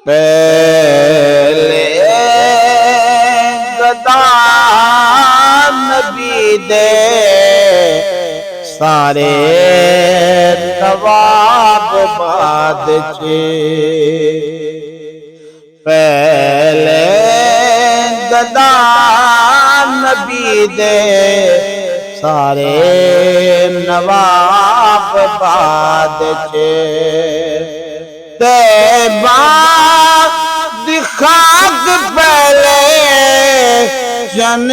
پہلے گدا نبی دے سارے نواب بعد چے پہلے گدا نبی دے سارے نواب بعد چے تیبہ دی خاک پہلے جن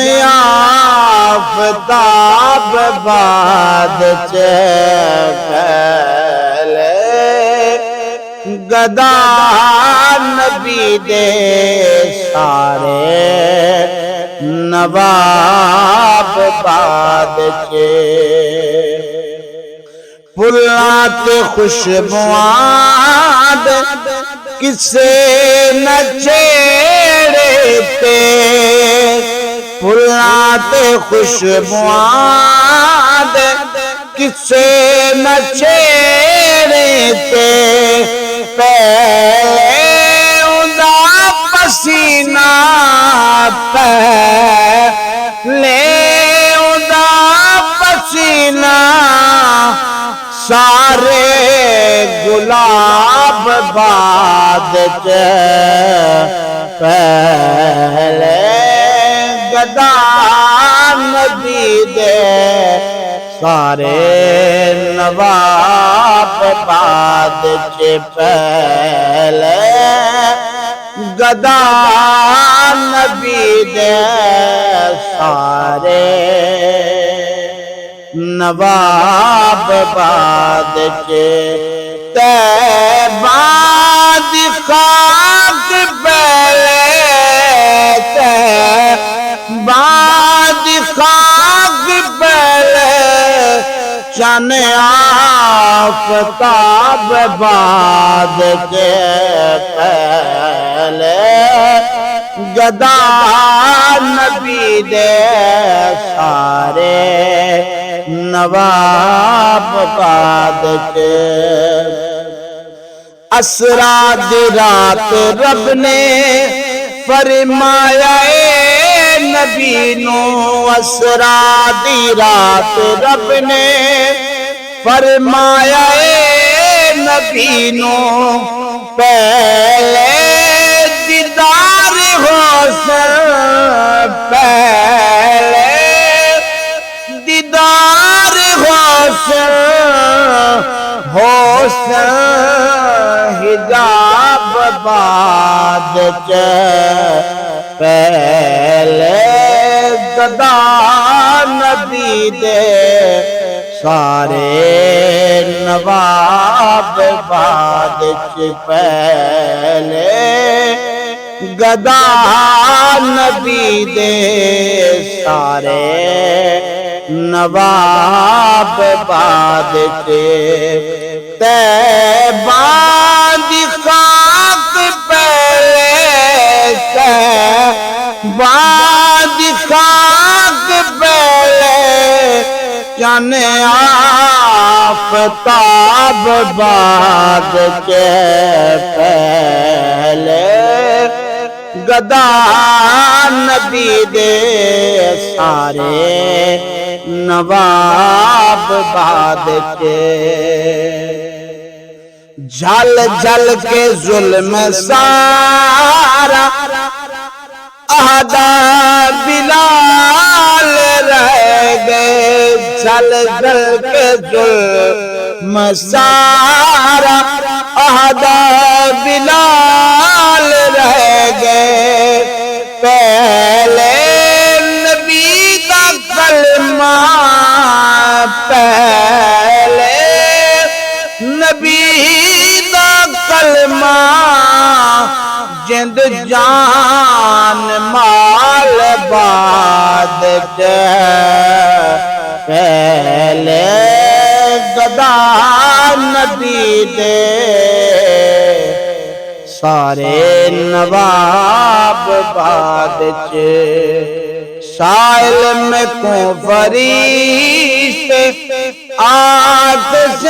آفتاب بعد چے پہلے گدا نبی دے سارے نواب بعد چے پھلات خوشبواد کسے نہ چھیڑے تے پھلات خوشبواد کسے نہ چھیڑے تے پہلے ادا پسینہ پہلے ادا پسینہ سارے گلاب بعد چے پہلے گدا نبی دے سارے نواب بعد چے پہلے گدا نبی دے سارے نواب بعد چے تیبہ دی خاک پہلے تیبہ دی خاک پہلے چن آفتاب بعد چے پہلے گدا نبی دے سارے نواب بعد چے اسرا دی رات رب نے فرمایا اے نبی نو اسرا دی رات رب نے فرمایا اے نبی نو پہلے دیدار حسن پہلے دیدار حسن حسن حجاب بعد چے پہلے گدا نبی دے سارے نواب بعد چے پہلے گدا نبی دے سارے نواب بعد چے تیبہ دی خاک پہلے تیبہ دی خاک پہلے چن آفتاب بعد چے پہلے گدا نبی دے سارے نواب بعد چے جھل جھل کے ظلم سارا عہدہ بلال رہ گئے جھل جھل کے ظلم سارا عہدہ بلال رہ گئے پہلے نبی دا کلمہ پہلے نبی دا کلمہ جند جان مال بعد چے پہلے گدا نبی دے سارے نواب بعد چے سائل میں کو فرشتے آتش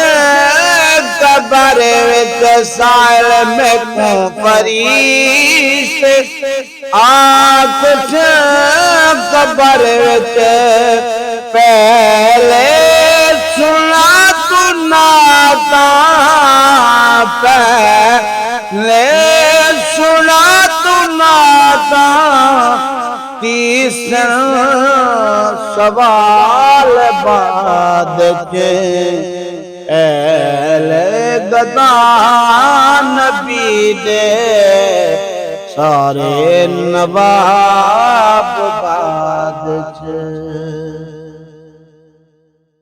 قبر وچ سائل میں کو فرشت آکھ قبر وچ پہلے سنا تو ناتا پہلے سنا تو ناتا تیسرا سوال بعد کے اہل گدا نبی دے سارے نواب بعد چ